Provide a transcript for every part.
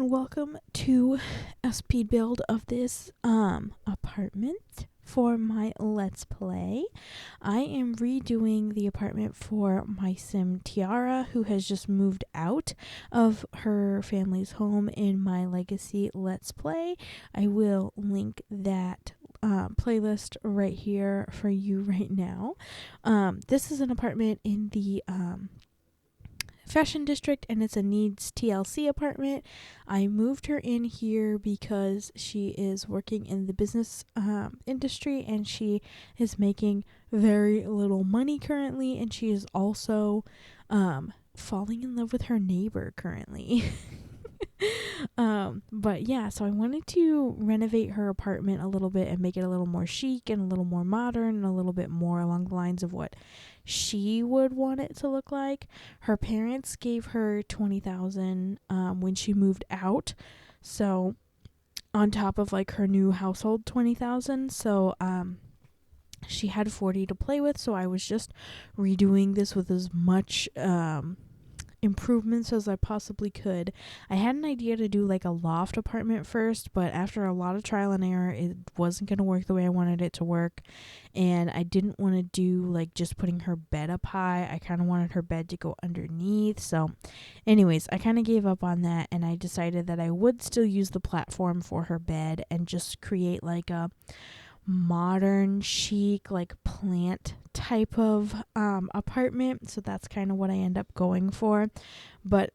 welcome to a speed build of this apartment for my Let's Play. I am redoing the apartment for my sim Tiara, who has just moved out of her family's home in my Legacy Let's Play. I will link that playlist right here for you right now. This is an apartment in the Fashion District, and it's a needs TLC apartment. I moved her in here because she is working in the business industry, and she is making very little money currently, and she is also falling in love with her neighbor currently. But yeah, so I wanted to renovate her apartment a little bit and make it a little more chic and a little more modern and a little bit more along the lines of what she would want it to look like. Her parents gave her $20,000 when she moved out, so on top of like her new household $20,000. So she had 40 to play with, so I was just redoing this with as much improvements as I possibly could. I had an idea to do like a loft apartment first, but after a lot of trial and error, it wasn't going to work the way I wanted it to work, and I didn't want to do like just putting her bed up high. I kind of wanted her bed to go underneath. So anyways, I kind of gave up on that, and I decided that I would still use the platform for her bed and just create like a modern chic like plant type of apartment. So that's kind of what I end up going for. But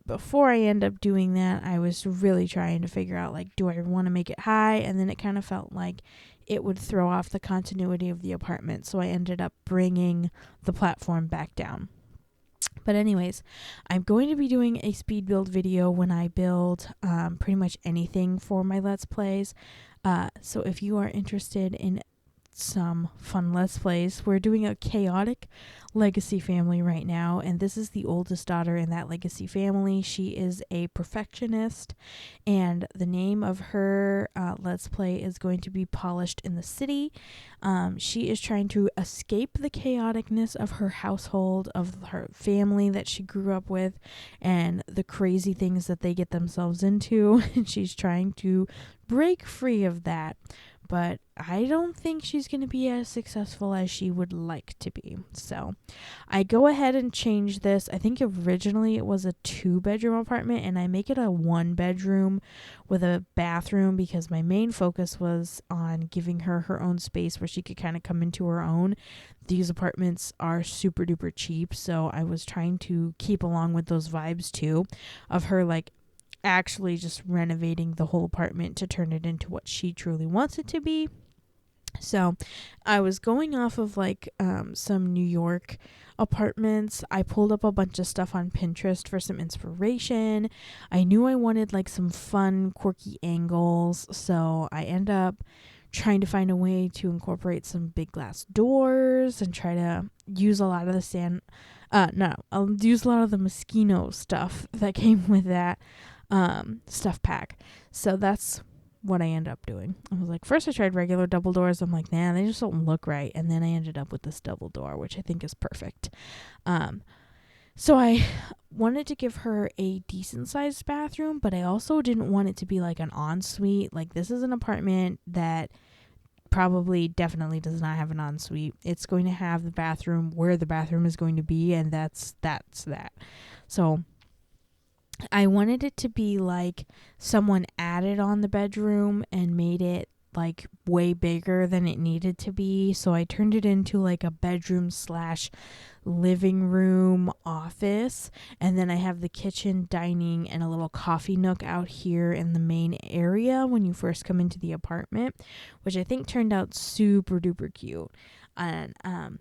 before I end up doing that, I was really trying to figure out like, do I want to make it high? And then it kind of felt like it would throw off the continuity of the apartment, so I ended up bringing the platform back down. But anyways, I'm going to be doing a speed build video when I build pretty much anything for my Let's Plays. So if you are interested in some fun Let's Plays, we're doing a chaotic Legacy family right now, and this is the oldest daughter in that Legacy family. She is a perfectionist, and the name of her Let's Play is going to be Polished in the City. She is trying to escape the chaoticness of her household, of her family that she grew up with, and the crazy things that they get themselves into, and she's trying to break free of that. But I don't think she's going to be as successful as she would like to be. So I go ahead and change this. I think originally it was a 2-bedroom apartment, and I make it a 1-bedroom with a bathroom because my main focus was on giving her her own space where she could kind of come into her own. These apartments are super duper cheap, so I was trying to keep along with those vibes too, of her like actually just renovating the whole apartment to turn it into what she truly wants it to be. So I was going off of like some New York apartments. I pulled up a bunch of stuff on Pinterest for some inspiration. I knew I wanted like some fun, quirky angles, so I end up trying to find a way to incorporate some big glass doors and try to use a lot of the I'll use a lot of the Moschino stuff that came with that stuff pack. So that's what I ended up doing. I was like, first I tried regular double doors. I'm like, nah, they just don't look right. And then I ended up with this double door, which I think is perfect. So I wanted to give her a decent sized bathroom, but I also didn't want it to be like an ensuite. Like, this is an apartment that definitely does not have an ensuite. It's going to have the bathroom where the bathroom is going to be, and that's that. So I wanted it to be like someone added on the bedroom and made it like way bigger than it needed to be. So I turned it into like a bedroom / living room office. And then I have the kitchen, dining, and a little coffee nook out here in the main area when you first come into the apartment, which I think turned out super duper cute. And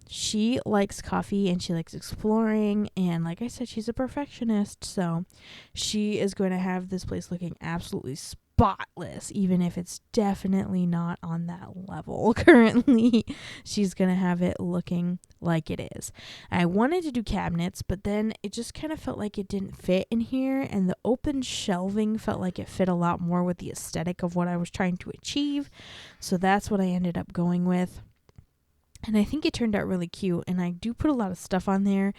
she likes coffee and she likes exploring, and like I said, she's a perfectionist, so she is going to have this place looking absolutely spotless, even if it's definitely not on that level currently. She's going to have it looking like it is. I wanted to do cabinets, but then it just kind of felt like it didn't fit in here, and the open shelving felt like it fit a lot more with the aesthetic of what I was trying to achieve. So that's what I ended up going with. And I think it turned out really cute. And I do put a lot of stuff on there.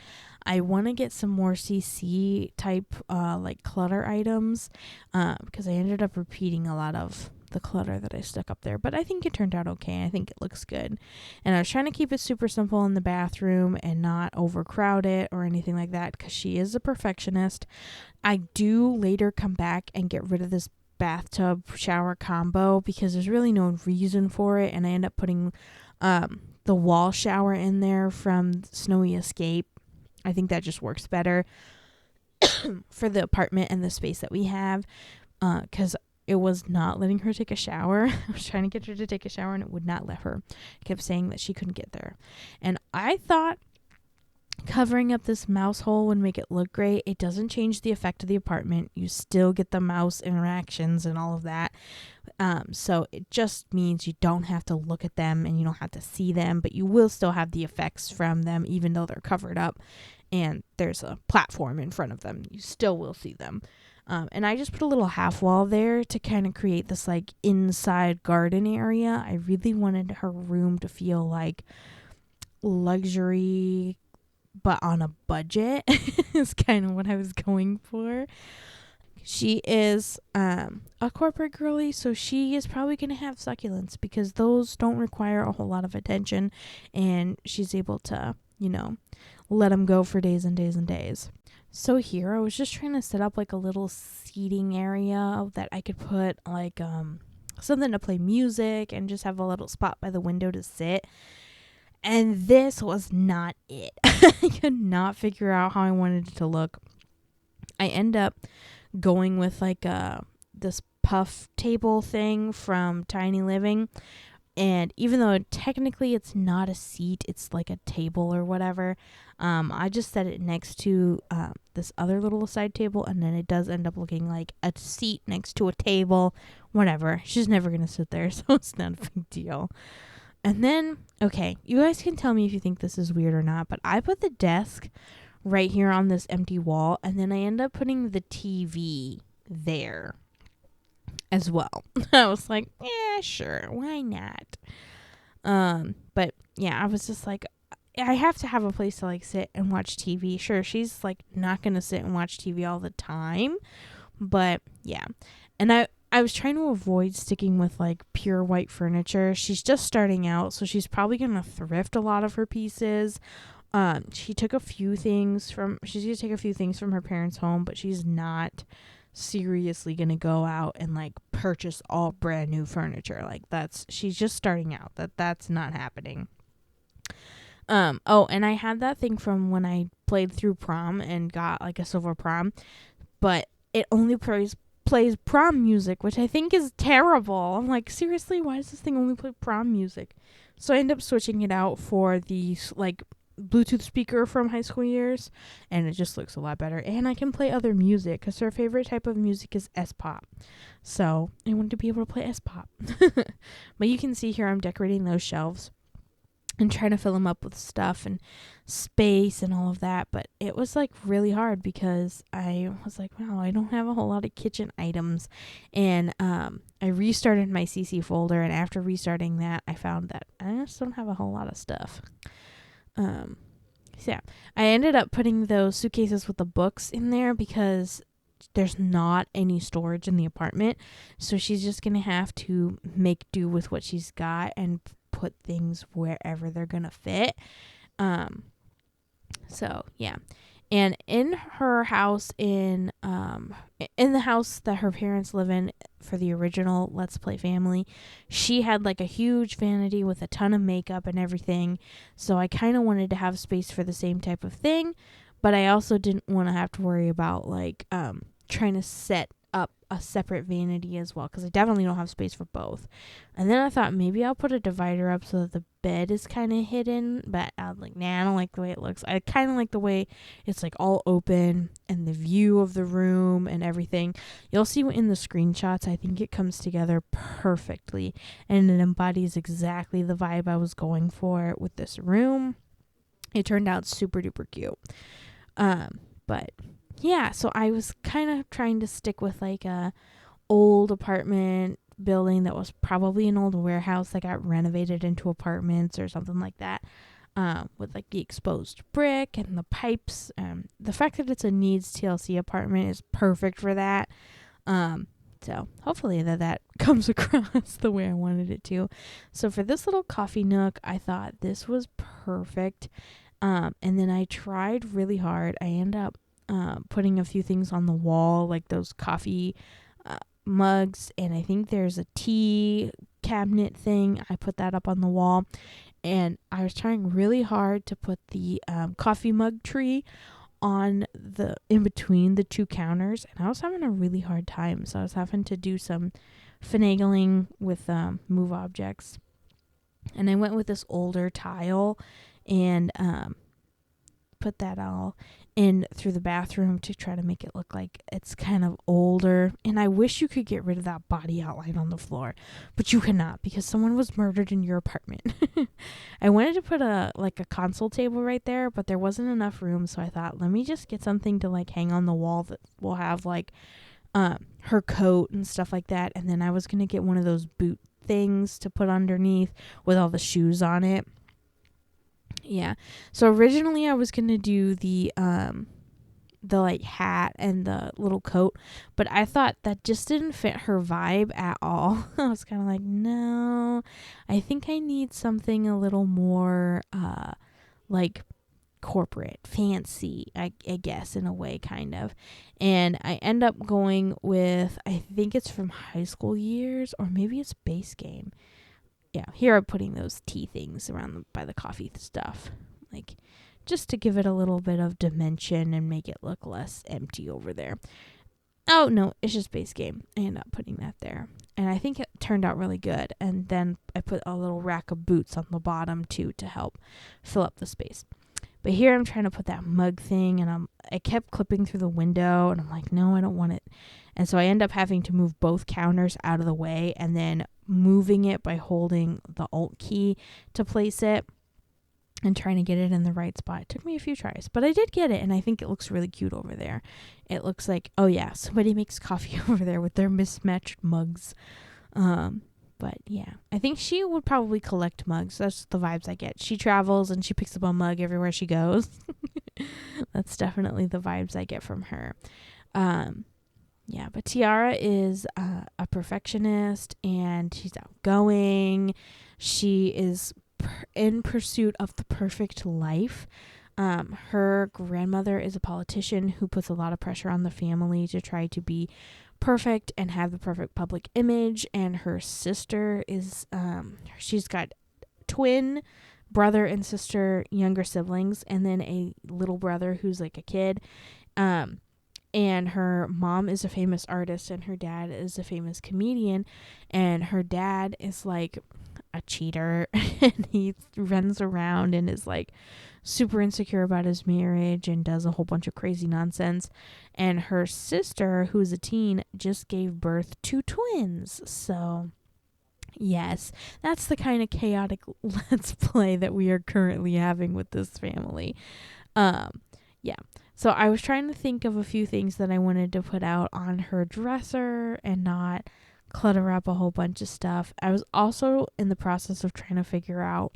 I want to get some more CC type like clutter items because I ended up repeating a lot of the clutter that I stuck up there. But I think it turned out okay. I think it looks good. And I was trying to keep it super simple in the bathroom and not overcrowd it or anything like that because she is a perfectionist. I do later come back and get rid of this bathtub shower combo because there's really no reason for it. And I end up putting the wall shower in there from Snowy Escape. I think that just works better for the apartment and the space that we have because it was not letting her take a shower. I was trying to get her to take a shower and it would not let her. It kept saying that she couldn't get there. And I thought covering up this mouse hole would make it look great. It doesn't change the effect of the apartment. You still get the mouse interactions and all of that. So it just means you don't have to look at them and you don't have to see them, but you will still have the effects from them even though they're covered up and there's a platform in front of them. You still will see them. And I just put a little half wall there to kind of create this like inside garden area. I really wanted her room to feel like luxury but on a budget is kind of what I was going for. She is a corporate girly, so she is probably going to have succulents because those don't require a whole lot of attention, and she's able to, let them go for days and days and days. So here I was just trying to set up like a little seating area that I could put like something to play music and just have a little spot by the window to sit. And this was not it. I could not figure out how I wanted it to look. I end up going with like this puff table thing from Tiny Living. And even though technically it's not a seat, it's like a table or whatever, I just set it next to this other little side table. And then it does end up looking like a seat next to a table, whatever. She's never going to sit there, so it's not a big deal. And then, okay, you guys can tell me if you think this is weird or not, but I put the desk right here on this empty wall, and then I end up putting the TV there as well. I was like, yeah, sure, why not? But yeah, I was just like, I have to have a place to like sit and watch TV. Sure, she's like not gonna sit and watch TV all the time, but yeah. And I was trying to avoid sticking with like pure white furniture. She's just starting out, so she's probably gonna thrift a lot of her pieces. She's gonna take a few things from her parents' home, but she's not seriously gonna go out and like purchase all brand new furniture. Like she's just starting out. That's not happening. And I had that thing from when I played through prom and got like a silver prom, but it only plays prom music, which I think is terrible. I'm like, seriously, why does this thing only play prom music? So I end up switching it out for the like Bluetooth speaker from high school years, and it just looks a lot better. And I can play other music because her favorite type of music is S-pop. So I wanted to be able to play S-pop. But you can see here I'm decorating those shelves and trying to fill them up with stuff and space and all of that. But it was like really hard because I was like, wow, I don't have a whole lot of kitchen items. And I restarted my CC folder, and after restarting that, I found that I just don't have a whole lot of stuff. So yeah, I ended up putting those suitcases with the books in there because there's not any storage in the apartment. So she's just going to have to make do with what she's got and put things wherever they're going to fit. So yeah. And in her house, in the house that her parents live in for the original Let's Play family, she had like a huge vanity with a ton of makeup and everything. So I kind of wanted to have space for the same type of thing, but I also didn't want to have to worry about like trying to set up a separate vanity as well, because I definitely don't have space for both. And then I thought maybe I'll put a divider up so that the bed is kind of hidden, but I was like, nah, I don't like the way it looks. I kind of like the way it's like all open and the view of the room and everything. You'll see in the screenshots, I think it comes together perfectly, and it embodies exactly the vibe I was going for with this room. It turned out super duper cute. But yeah, so I was kind of trying to stick with like a old apartment building that was probably an old warehouse that got renovated into apartments or something like that, with like the exposed brick and the pipes. The fact that it's a needs TLC apartment is perfect for that. So hopefully that comes across the way I wanted it to. So for this little coffee nook, I thought this was perfect. And then I tried really hard. I ended up putting a few things on the wall, like those coffee mugs, and I think there's a tea cabinet thing. I put that up on the wall, and I was trying really hard to put the coffee mug tree on the in between the two counters, and I was having a really hard time. So I was having to do some finagling with move objects, and I went with this older tile and put that all in through the bathroom to try to make it look like it's kind of older. And I wish you could get rid of that body outline on the floor, but you cannot, because someone was murdered in your apartment. I wanted to put a console table right there, but there wasn't enough room, so I thought, let me just get something to like hang on the wall that will have like her coat and stuff like that. And then I was gonna get one of those boot things to put underneath with all the shoes on it. Yeah. So originally I was going to do the like hat and the little coat, but I thought that just didn't fit her vibe at all. I was kind of like, no, I think I need something a little more like corporate, fancy, I guess, in a way, kind of. And I end up going with, I think it's from high school years, or maybe it's base game. Yeah, here I'm putting those tea things around by the coffee stuff, like just to give it a little bit of dimension and make it look less empty over there. Oh no, it's just base game. I end up putting that there, and I think it turned out really good. And then I put a little rack of boots on the bottom too to help fill up the space. But here I'm trying to put that mug thing, and I kept clipping through the window, and I'm like, no, I don't want it. And so I end up having to move both counters out of the way, and then moving it by holding the Alt key to place it and trying to get it in the right spot. It took me a few tries, but I did get it, and I think it looks really cute over there. It looks like, oh yeah, somebody makes coffee over there with their mismatched mugs. But yeah, I think she would probably collect mugs. That's the vibes I get. She travels and she picks up a mug everywhere she goes. That's definitely the vibes I get from her. Yeah, but Tiara is a perfectionist, and she's outgoing. She is in pursuit of the perfect life. Her grandmother is a politician who puts a lot of pressure on the family to try to be perfect and have the perfect public image. And her sister is she's got twin brother and sister, younger siblings, and then a little brother who's like a kid. And her mom is a famous artist, and her dad is a famous comedian. And her dad is like a cheater, and he runs around and is like super insecure about his marriage and does a whole bunch of crazy nonsense. And her sister, who's a teen, just gave birth to twins. So yes, that's the kind of chaotic let's play that we are currently having with this family. Yeah. So I was trying to think of a few things that I wanted to put out on her dresser and not clutter up a whole bunch of stuff. I was also in the process of trying to figure out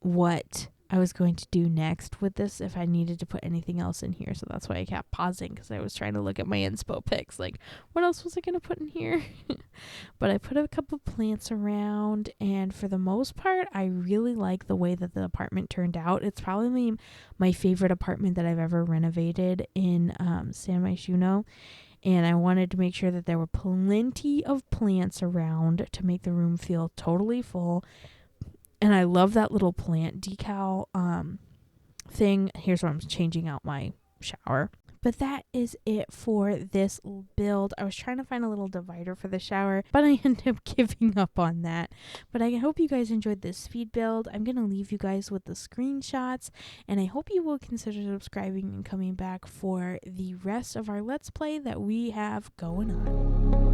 what I was going to do next with this, if I needed to put anything else in here. So that's why I kept pausing, because I was trying to look at my inspo pics, like, what else was I going to put in here? But I put a couple plants around, and for the most part, I really like the way that the apartment turned out. It's probably my favorite apartment that I've ever renovated in San Myshuno. And I wanted to make sure that there were plenty of plants around to make the room feel totally full. And I love that little plant decal thing. Here's where I'm changing out my shower. But that is it for this build. I was trying to find a little divider for the shower, but I ended up giving up on that. But I hope you guys enjoyed this speed build. I'm going to leave you guys with the screenshots, and I hope you will consider subscribing and coming back for the rest of our Let's Play that we have going on.